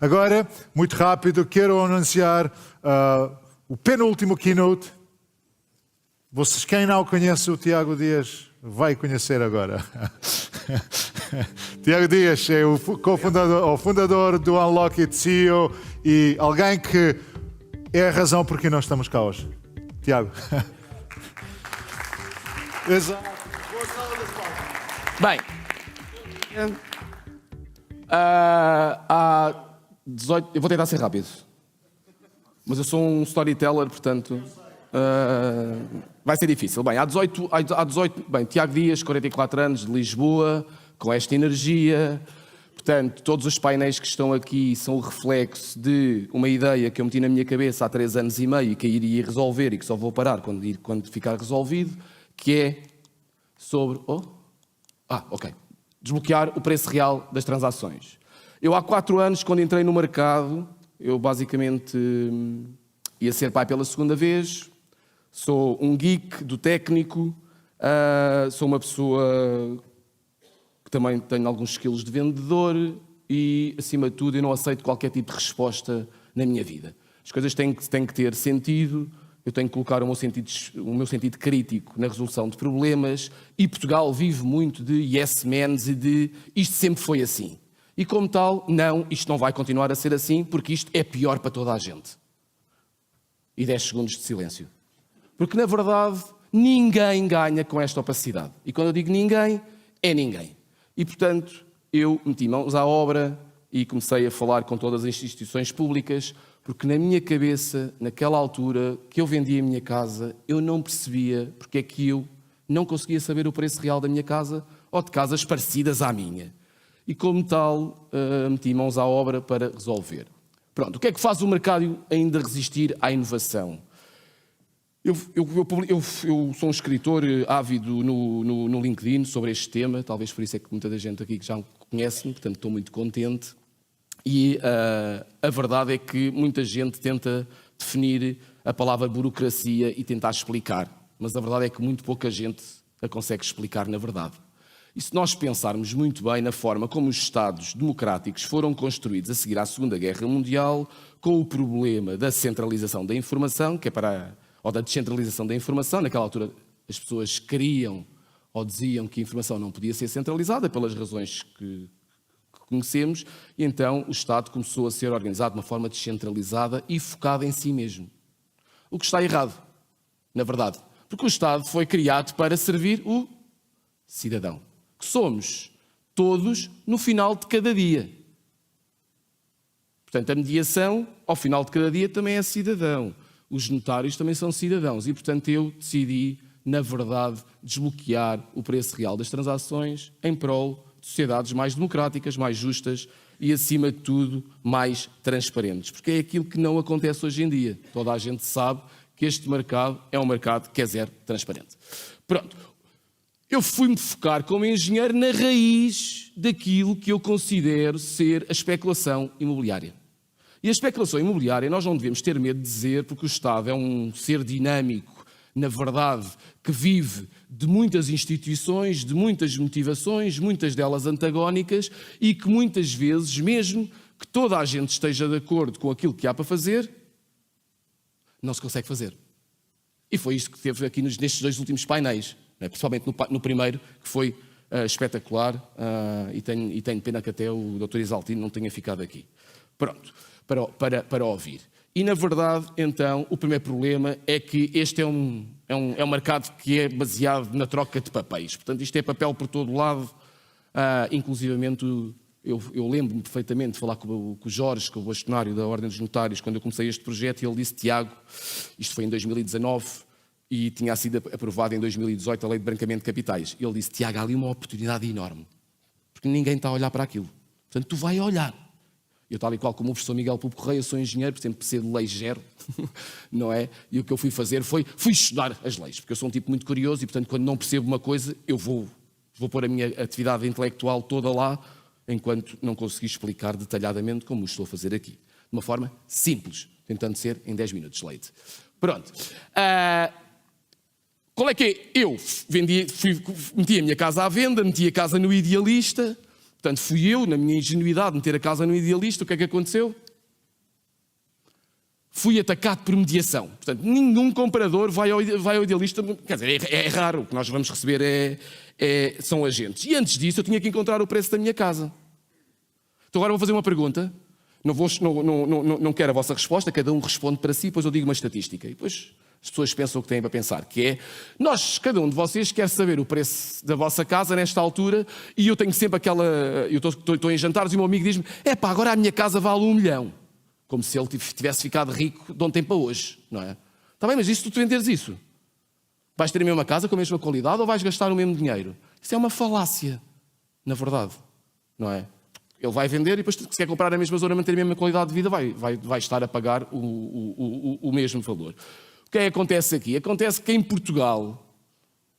Agora, muito rápido, quero anunciar o penúltimo keynote. Vocês, quem não conhece o Tiago Dias, vai conhecer agora. Tiago Dias é o fundador do Unlock It CEO e alguém que é a razão por que nós estamos cá hoje. Tiago. Exato. Bem, há 18... Eu vou tentar ser rápido. Mas eu sou um storyteller, portanto... vai ser difícil. Bem, há 18... Bem, Tiago Dias, 44 anos, de Lisboa, com esta energia. Portanto, todos os painéis que estão aqui são o reflexo de uma ideia que eu meti na minha cabeça há 3 anos e meio e que iria resolver e que só vou parar quando ficar resolvido, que é sobre... ok. Desbloquear o preço real das transações. Eu há 4 anos, quando entrei no mercado, eu basicamente ia ser pai pela 2ª vez, sou um geek do técnico, sou uma pessoa que também tenho alguns skills de vendedor e, acima de tudo, eu não aceito qualquer tipo de resposta na minha vida. As coisas têm que ter sentido, eu tenho que colocar o meu sentido crítico na resolução de problemas e Portugal vive muito de yes mans e de isto sempre foi assim. E como tal, não, isto não vai continuar a ser assim porque isto é pior para toda a gente. E 10 segundos de silêncio. Porque, na verdade, ninguém ganha com esta opacidade. E quando eu digo ninguém, é ninguém. E, portanto, eu meti mãos à obra e comecei a falar com todas as instituições públicas, porque na minha cabeça, naquela altura que eu vendia a minha casa, eu não percebia porque é que eu não conseguia saber o preço real da minha casa ou de casas parecidas à minha. E, como tal, meti mãos à obra para resolver. Pronto, o que é que faz o mercado ainda resistir à inovação? Eu sou um escritor ávido no LinkedIn sobre este tema, talvez por isso é que muita da gente aqui que já me conhece, portanto estou muito contente. E a verdade é que muita gente tenta definir a palavra burocracia e tentar explicar, mas a verdade é que muito pouca gente a consegue explicar na verdade. E se nós pensarmos muito bem na forma como os Estados democráticos foram construídos a seguir à Segunda Guerra Mundial, com o problema da centralização da informação, que é ou da descentralização da informação. Naquela altura as pessoas queriam ou diziam que a informação não podia ser centralizada pelas razões que conhecemos, e então o Estado começou a ser organizado de uma forma descentralizada e focada em si mesmo. O que está errado, na verdade, porque o Estado foi criado para servir o cidadão, que somos todos no final de cada dia. Portanto, a mediação, ao final de cada dia, também é cidadão. Os notários também são cidadãos e, portanto, eu decidi, na verdade, desbloquear o preço real das transações em prol de sociedades mais democráticas, mais justas e, acima de tudo, mais transparentes. Porque é aquilo que não acontece hoje em dia. Toda a gente sabe que este mercado é um mercado que é zero transparente. Pronto. Eu fui-me focar como engenheiro na raiz daquilo que eu considero ser a especulação imobiliária. E a especulação imobiliária nós não devemos ter medo de dizer, porque o Estado é um ser dinâmico, na verdade, que vive de muitas instituições, de muitas motivações, muitas delas antagónicas, e que muitas vezes, mesmo que toda a gente esteja de acordo com aquilo que há para fazer, não se consegue fazer. E foi isto que teve aqui nestes 2 últimos painéis, principalmente no primeiro, que foi espetacular, e tenho pena que até o Dr. Isaltino não tenha ficado aqui. Pronto. Para ouvir. E, na verdade, então, o primeiro problema é que este é um mercado que é baseado na troca de papéis. Portanto, isto é papel por todo lado, inclusivamente, eu lembro-me perfeitamente de falar com o Jorge, com o bastonário da Ordem dos Notários, quando eu comecei este projeto, e ele disse: Tiago, isto foi em 2019, e tinha sido aprovada em 2018 a Lei de Branqueamento de Capitais. Ele disse: Tiago, há ali uma oportunidade enorme, porque ninguém está a olhar para aquilo. Portanto, tu vai olhar. Eu, tal e qual como o professor Miguel Pupo Correia, sou engenheiro, por sempre ser de lei zero, não é? E o que eu fui fazer fui estudar as leis, porque eu sou um tipo muito curioso e, portanto, quando não percebo uma coisa, eu vou pôr a minha atividade intelectual toda lá, enquanto não consegui explicar detalhadamente como estou a fazer aqui. De uma forma simples, tentando ser em 10 minutos, Leite. Pronto. Qual é que é? Eu meti a minha casa à venda, meti a casa no Idealista, Portanto, fui eu, na minha ingenuidade, meter a casa no Idealista. O que é que aconteceu? Fui atacado por mediação. Portanto, nenhum comprador vai ao Idealista. Quer dizer, é raro. O que nós vamos receber são agentes. E antes disso, eu tinha que encontrar o preço da minha casa. Então agora vou fazer uma pergunta. Não quero a vossa resposta, cada um responde para si, depois eu digo uma estatística. E depois as pessoas pensam o que têm para pensar, que é, cada um de vocês quer saber o preço da vossa casa nesta altura, e eu tenho sempre aquela... Eu estou em jantares e o meu amigo diz-me, agora a minha casa vale 1 milhão. Como se ele tivesse ficado rico de ontem para hoje, não é? Está bem, mas e se tu venderes isso? Vais ter a mesma casa com a mesma qualidade ou vais gastar o mesmo dinheiro? Isso é uma falácia, na verdade, não é? Ele vai vender e depois, se quer comprar a mesma zona, manter a mesma qualidade de vida, vai estar a pagar o mesmo valor. O que é que acontece aqui? Acontece que em Portugal,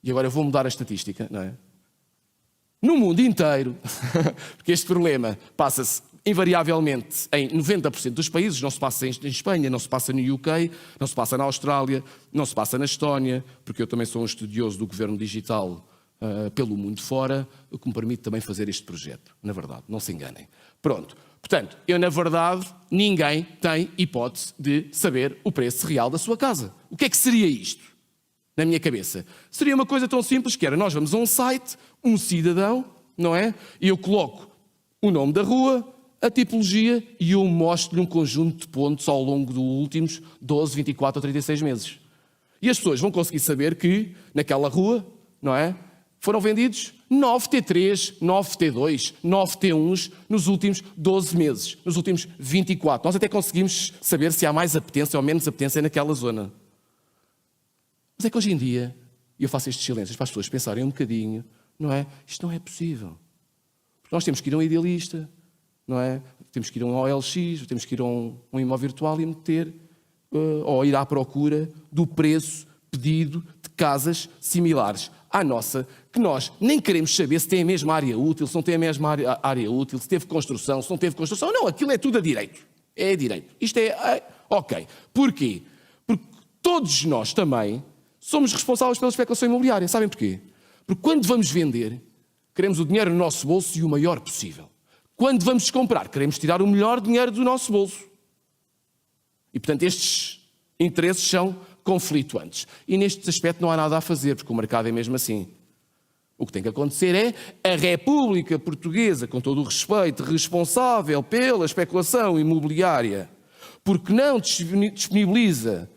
e agora eu vou mudar a estatística, não é? No mundo inteiro, porque este problema passa-se invariavelmente em 90% dos países, não se passa em Espanha, não se passa no UK, não se passa na Austrália, não se passa na Estónia, porque eu também sou um estudioso do governo digital pelo mundo fora, o que me permite também fazer este projeto, na verdade, não se enganem. Pronto, portanto, na verdade, ninguém tem hipótese de saber o preço real da sua casa. O que é que seria isto? Na minha cabeça. Seria uma coisa tão simples que era, nós vamos a um site, um cidadão, não é? E eu coloco o nome da rua, a tipologia e eu mostro-lhe um conjunto de pontos ao longo dos últimos 12, 24 ou 36 meses. E as pessoas vão conseguir saber que, naquela rua, não é? Foram vendidos 9 T3, 9 T2, 9 T1s nos últimos 12 meses, nos últimos 24. Nós até conseguimos saber se há mais apetência ou menos apetência naquela zona. Mas é que hoje em dia, e eu faço estes silêncios para as pessoas pensarem um bocadinho, não é? Isto não é possível. Porque nós temos que ir a um Idealista, não é? Temos que ir a um OLX, temos que ir a um imóvel virtual e meter, ou ir à procura do preço pedido de casas similares à nossa, que nós nem queremos saber se tem a mesma área útil, se não tem a mesma área útil, se teve construção, se não teve construção. Não, aquilo é tudo a direito. É a direito. Isto é... Ok. Porquê? Porque todos nós também somos responsáveis pela especulação imobiliária. Sabem porquê? Porque quando vamos vender, queremos o dinheiro no nosso bolso e o maior possível. Quando vamos comprar, queremos tirar o melhor dinheiro do nosso bolso. E, portanto, estes interesses são conflituantes. E neste aspecto não há nada a fazer, porque o mercado é mesmo assim. O que tem que acontecer é a República Portuguesa, com todo o respeito, responsável pela especulação imobiliária, porque não disponibiliza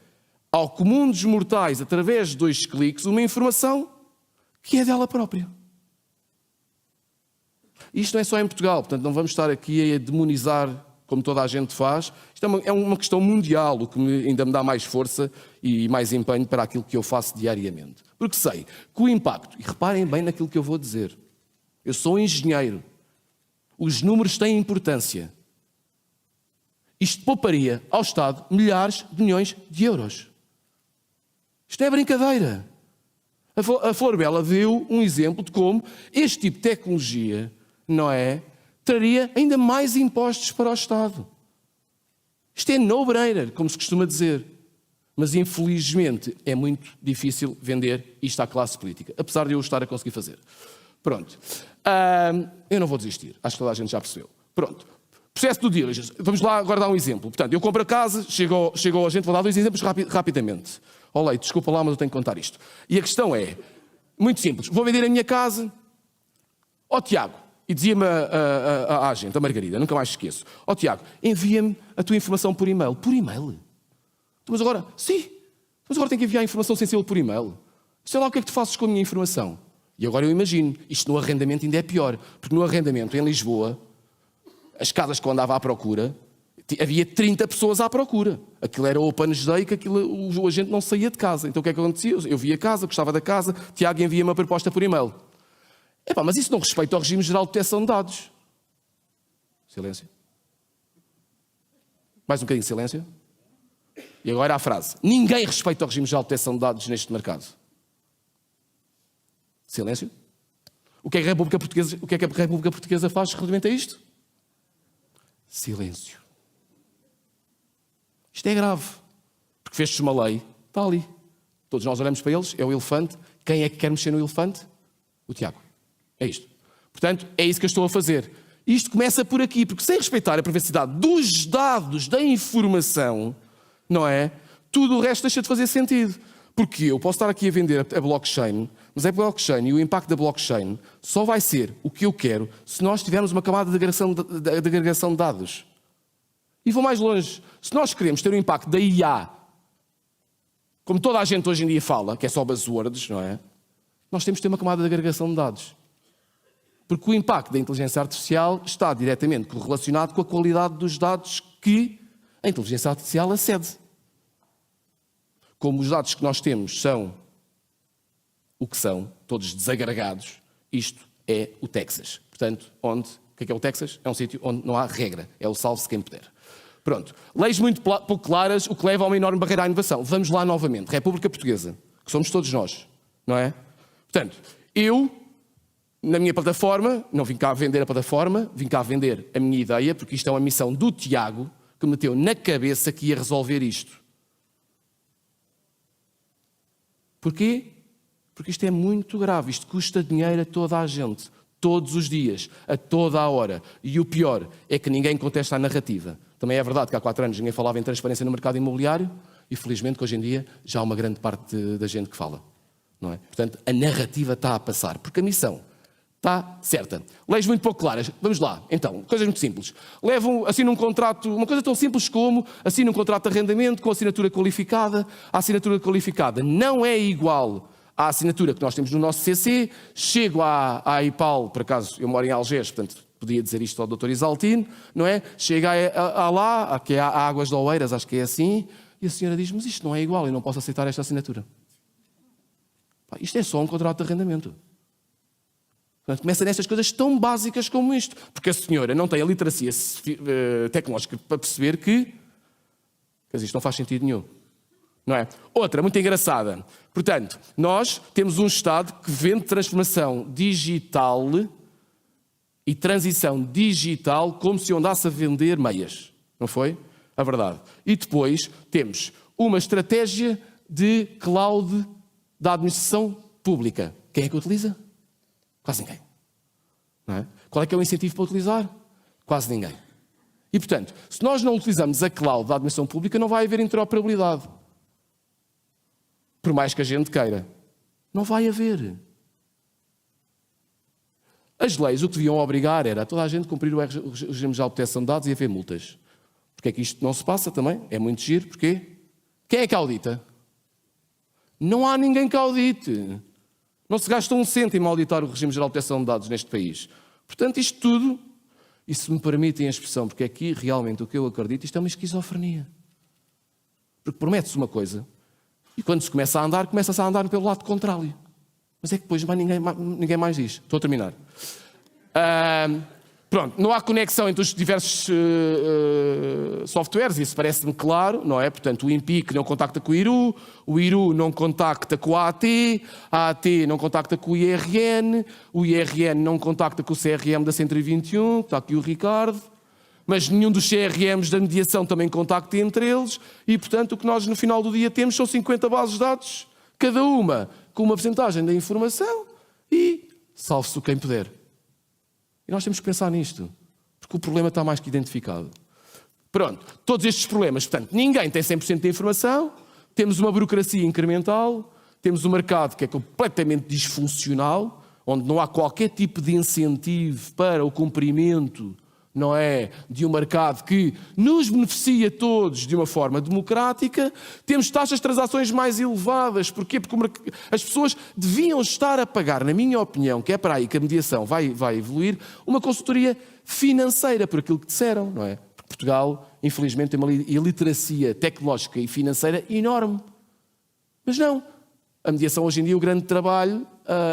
ao comum dos mortais, através de 2 cliques, uma informação que é dela própria. Isto não é só em Portugal, portanto não vamos estar aqui a demonizar como toda a gente faz. Isto é uma questão mundial, o que ainda me dá mais força e mais empenho para aquilo que eu faço diariamente. Porque sei que o impacto, e reparem bem naquilo que eu vou dizer, eu sou engenheiro, os números têm importância. Isto pouparia ao Estado milhares de milhões de euros. Isto é brincadeira. A Flor Bela deu um exemplo de como este tipo de tecnologia, não é, traria ainda mais impostos para o Estado. Isto é no-brainer, como se costuma dizer. Mas, infelizmente, é muito difícil vender isto à classe política, apesar de eu estar a conseguir fazer. Pronto. Eu não vou desistir. Acho que toda a gente já percebeu. Pronto. Processo do diligence. Vamos lá agora dar um exemplo. Portanto, eu compro a casa, chego ao agente, vou dar 2 exemplos rapidamente. Oh, Leite, desculpa lá, mas eu tenho que contar isto. E a questão é, muito simples. Vou vender a minha casa. Ó, Tiago, e dizia-me a agente, a Margarida, nunca mais esqueço. Ó, Tiago, envia-me a tua informação por e-mail. Por e-mail? Mas agora, sim, mas agora tenho que enviar a informação sensível por e-mail. Sei lá o que é que tu fazes com a minha informação. E agora eu imagino, isto no arrendamento ainda é pior, porque no arrendamento em Lisboa, as casas que eu andava à procura, havia 30 pessoas à procura. Aquilo era open day, que o agente não saía de casa. Então o que é que acontecia? Eu via a casa, gostava da casa, Tiago envia-me uma proposta por e-mail. Mas isso não respeita ao regime geral de proteção de dados. Silêncio. Mais um bocadinho de silêncio. E agora a frase. Ninguém respeita o regime geral de proteção de dados neste mercado. Silêncio. O que é que a República Portuguesa faz relativamente a isto? Silêncio. Isto é grave. Porque fez-se uma lei. Está ali. Todos nós olhamos para eles. É o elefante. Quem é que quer mexer no elefante? O Tiago. É isto. Portanto, é isso que eu estou a fazer. Isto começa por aqui, porque sem respeitar a privacidade dos dados, da informação, não é? Tudo o resto deixa de fazer sentido. Porque eu posso estar aqui a vender a blockchain, mas a blockchain e o impacto da blockchain só vai ser o que eu quero se nós tivermos uma camada de agregação de dados. E vou mais longe. Se nós queremos ter o impacto da IA, como toda a gente hoje em dia fala, que é só buzzwords, não é? Nós temos que ter uma camada de agregação de dados. Porque o impacto da inteligência artificial está diretamente correlacionado com a qualidade dos dados que a inteligência artificial acede. Como os dados que nós temos são o que são, todos desagregados, isto é o Texas. Portanto, o que é o Texas? É um sítio onde não há regra. É o salve-se quem puder. Pronto. Leis muito pouco claras, o que leva a uma enorme barreira à inovação. Vamos lá novamente. República Portuguesa, que somos todos nós, não é? Portanto, eu, na minha plataforma, não vim cá vender a plataforma, vim cá vender a minha ideia, porque isto é uma missão do Tiago, que me meteu na cabeça que ia resolver isto. Porquê? Porque isto é muito grave, isto custa dinheiro a toda a gente, todos os dias, a toda a hora. E o pior é que ninguém contesta a narrativa. Também é verdade que há 4 anos ninguém falava em transparência no mercado imobiliário e felizmente que hoje em dia já há uma grande parte da gente que fala. Não é? Portanto, a narrativa está a passar, porque a missão está certa. Leis muito pouco claras. Vamos lá, então, coisas muito simples. Assinam um contrato, uma coisa tão simples como assinam um contrato de arrendamento com assinatura qualificada. A assinatura qualificada não é igual à assinatura que nós temos no nosso CC. Chego à IPAL, por acaso eu moro em Algés, portanto podia dizer isto ao Dr. Isaltino, não é? Chega lá, que é a Águas de Oeiras, acho que é assim, e a senhora diz, mas isto não é igual, eu não posso aceitar esta assinatura. Isto é só um contrato de arrendamento. Portanto, começa nestas coisas tão básicas como isto. Porque a senhora não tem a literacia tecnológica para perceber que isto não faz sentido nenhum. Não é? Outra, muito engraçada. Portanto, nós temos um Estado que vende transformação digital e transição digital como se andasse a vender meias. Não foi? A verdade. E depois temos uma estratégia de cloud da administração pública. Quem é que utiliza? Quase ninguém. Não é? Qual é que é o incentivo para utilizar? Quase ninguém. E, portanto, se nós não utilizamos a cloud da administração pública, não vai haver interoperabilidade. Por mais que a gente queira. Não vai haver. As leis o que deviam obrigar era toda a gente cumprir o regime de proteção de dados e haver multas. Porque é que isto não se passa também? É muito giro. Porquê? Quem é que audita? Não há ninguém que audite. Não se gasta um cêntimo a auditar o regime geral de proteção de dados neste país. Portanto, isto tudo, e se me permitem a expressão, porque aqui realmente o que eu acredito, isto é uma esquizofrenia. Porque promete-se uma coisa, e quando se começa a andar pelo lado contrário. Mas é que depois ninguém mais diz. Estou a terminar. Pronto, não há conexão entre os diversos softwares, isso parece-me claro, não é? Portanto, o INPIC não contacta com o IRU não contacta com a AT não contacta com o IRN não contacta com o CRM da 121, está aqui o Ricardo, mas nenhum dos CRMs da mediação também contacta entre eles, e portanto o que nós no final do dia temos são 50 bases de dados, cada uma com uma porcentagem da informação, e salve-se quem puder. E nós temos que pensar nisto, porque o problema está mais que identificado. Pronto, todos estes problemas, portanto, ninguém tem 100% da informação, temos uma burocracia incremental, temos um mercado que é completamente disfuncional, onde não há qualquer tipo de incentivo para o cumprimento, não é, de um mercado que nos beneficia todos de uma forma democrática. Temos taxas de transações mais elevadas. Porquê? Porque as pessoas deviam estar a pagar, na minha opinião, que é para aí que a mediação vai evoluir, uma consultoria financeira, por aquilo que disseram, não é? Porque Portugal, infelizmente, tem uma iliteracia tecnológica e financeira enorme. Mas não. A mediação hoje em dia, o grande trabalho,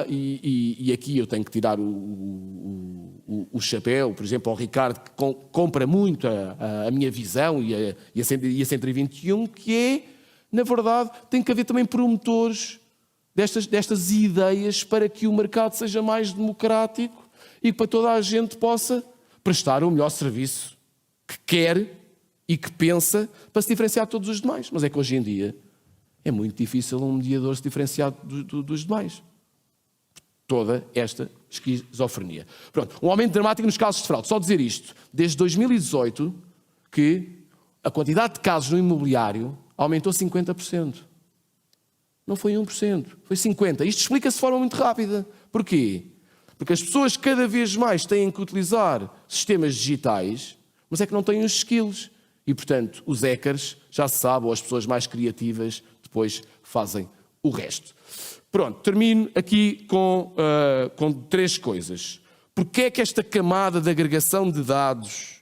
e aqui eu tenho que tirar o chapéu, por exemplo, ao Ricardo, que compra muito a minha visão e a 121, que é, na verdade, tem que haver também promotores destas ideias para que o mercado seja mais democrático e para toda a gente possa prestar o melhor serviço que quer e que pensa para se diferenciar de todos os demais. Mas é que hoje em dia é muito difícil um mediador se diferenciar dos demais. toda esta esquizofrenia. Pronto, um aumento dramático nos casos de fraude. Só dizer isto, desde 2018 que a quantidade de casos no imobiliário aumentou 50%. Não foi 1%, foi 50%. Isto explica-se de forma muito rápida. Porquê? Porque as pessoas cada vez mais têm que utilizar sistemas digitais, mas é que não têm os skills. E, portanto, os hackers, já se sabe, ou as pessoas mais criativas, depois fazem o resto. Pronto, termino aqui com 3 coisas. Porquê é que esta camada de agregação de dados,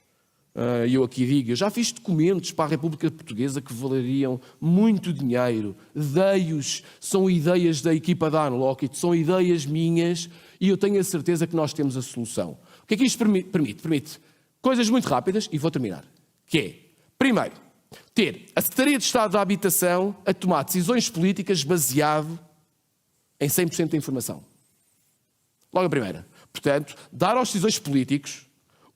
eu aqui digo, eu já fiz documentos para a República Portuguesa que valeriam muito dinheiro, dei-os, são ideias da equipa da Unlockit, são ideias minhas, e eu tenho a certeza que nós temos a solução. O que é que isto permite? Permite coisas muito rápidas, e vou terminar, que é, primeiro, ter a Secretaria de Estado da Habitação a tomar decisões políticas baseado em 100% da informação. Logo a primeira. Portanto, dar aos decisores políticos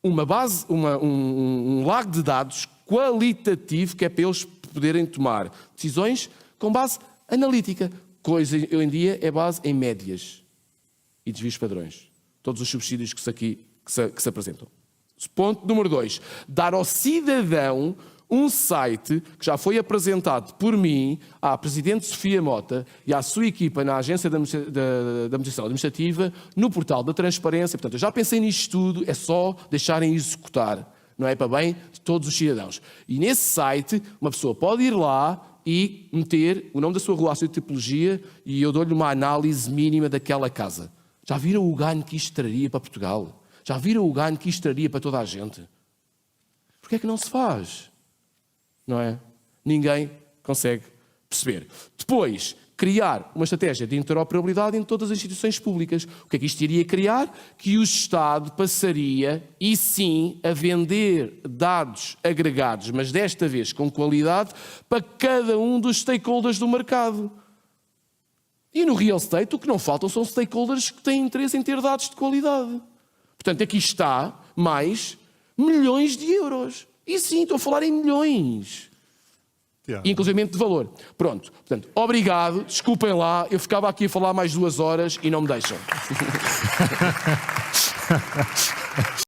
uma base, um lago de dados qualitativo que é para eles poderem tomar decisões com base analítica. Coisa, hoje em dia, é base em médias e desvios padrões. Todos os subsídios que se apresentam. Ponto número 2. Dar ao cidadão um site que já foi apresentado por mim à Presidente Sofia Mota e à sua equipa na Agência da Administração Administrativa no portal da Transparência. Portanto, eu já pensei nisto tudo, é só deixarem executar. Não é para bem de todos os cidadãos. E nesse site, uma pessoa pode ir lá e meter o nome da sua rua, a sua tipologia, e eu dou-lhe uma análise mínima daquela casa. Já viram o ganho que isto traria para Portugal? Já viram o ganho que isto traria para toda a gente? Porquê é que não se faz? Não é? Ninguém consegue perceber. Depois, criar uma estratégia de interoperabilidade em todas as instituições públicas. O que é que isto iria criar? Que o Estado passaria, e sim, a vender dados agregados, mas desta vez com qualidade, para cada um dos stakeholders do mercado. E no real estate, o que não faltam são stakeholders que têm interesse em ter dados de qualidade. Portanto, aqui está mais milhões de euros. E sim, estou a falar em milhões. Inclusive de valor. Pronto. Portanto, obrigado. Desculpem lá. Eu ficava aqui a falar mais 2 horas e não me deixam.